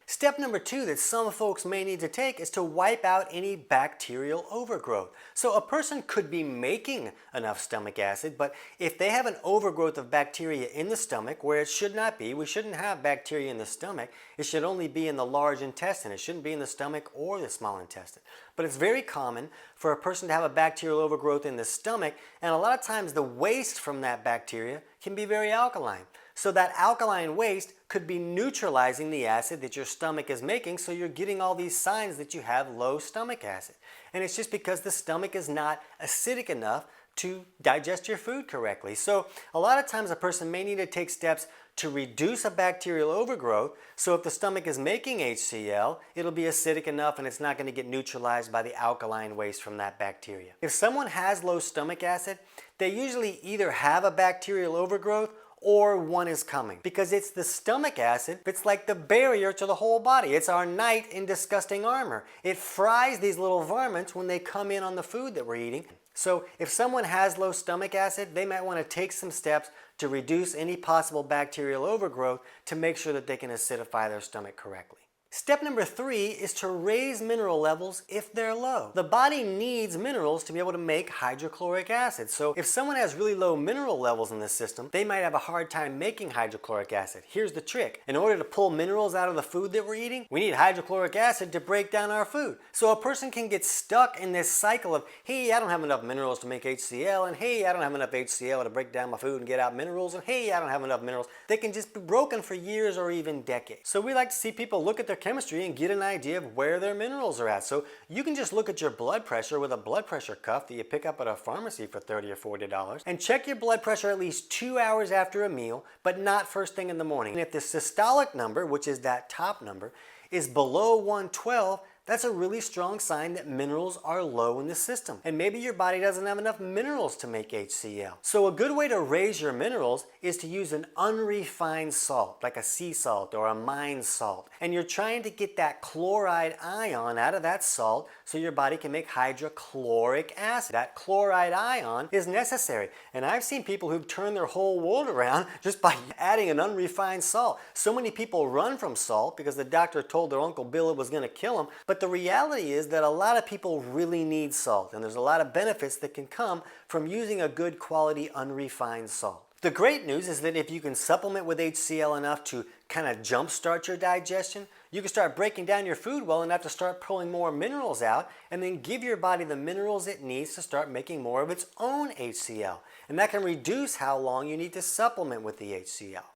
Step number 2 that some folks may need to take is to wipe out any bacterial overgrowth. So a person could be making enough stomach acid, but if they have an overgrowth of bacteria in the stomach where it should not be, we shouldn't have bacteria in the stomach. It should only be in the large intestine. It shouldn't be in the stomach or the small intestine. But it's very common for a person to have a bacterial overgrowth in the stomach, and a lot of times the waste from that bacteria can be very alkaline. So that alkaline waste could be neutralizing the acid that your stomach is making, so you're getting all these signs that you have low stomach acid. And it's just because the stomach is not acidic enough to digest your food correctly. So a lot of times a person may need to take steps to reduce a bacterial overgrowth, so if the stomach is making HCl, it'll be acidic enough and it's not going to get neutralized by the alkaline waste from that bacteria. If someone has low stomach acid, they usually either have a bacterial overgrowth or one is coming, because it's the stomach acid that's like the barrier to the whole body. It's our knight in disgusting armor. It fries these little varmints when they come in on the food that we're eating. So if someone has low stomach acid, they might want to take some steps to reduce any possible bacterial overgrowth to make sure that they can acidify their stomach correctly. Step number 3 is to raise mineral levels if they're low. The body needs minerals to be able to make hydrochloric acid. So if someone has really low mineral levels in the system, they might have a hard time making hydrochloric acid. Here's the trick. In order to pull minerals out of the food that we're eating, we need hydrochloric acid to break down our food. So a person can get stuck in this cycle of, hey, I don't have enough minerals to make HCl, and hey, I don't have enough HCl to break down my food and get out minerals, and hey, I don't have enough minerals. They can just be broken for years or even decades. So we like to see people look at their chemistry and get an idea of where their minerals are at. So you can just look at your blood pressure with a blood pressure cuff that you pick up at a pharmacy for $30 or $40 and check your blood pressure at least 2 hours after a meal, but not first thing in the morning. And if the systolic number, which is that top number, is below 112, that's a really strong sign that minerals are low in the system. And maybe your body doesn't have enough minerals to make HCl. So a good way to raise your minerals is to use an unrefined salt, like a sea salt or a mine salt. And you're trying to get that chloride ion out of that salt so your body can make hydrochloric acid. That chloride ion is necessary. And I've seen people who've turned their whole world around just by adding an unrefined salt. So many people run from salt because the doctor told their Uncle Bill it was going to kill them. But the reality is that a lot of people really need salt, and there's a lot of benefits that can come from using a good quality unrefined salt. The great news is that if you can supplement with HCl enough to kind of jumpstart your digestion, you can start breaking down your food well enough to start pulling more minerals out and then give your body the minerals it needs to start making more of its own HCl. And that can reduce how long you need to supplement with the HCl.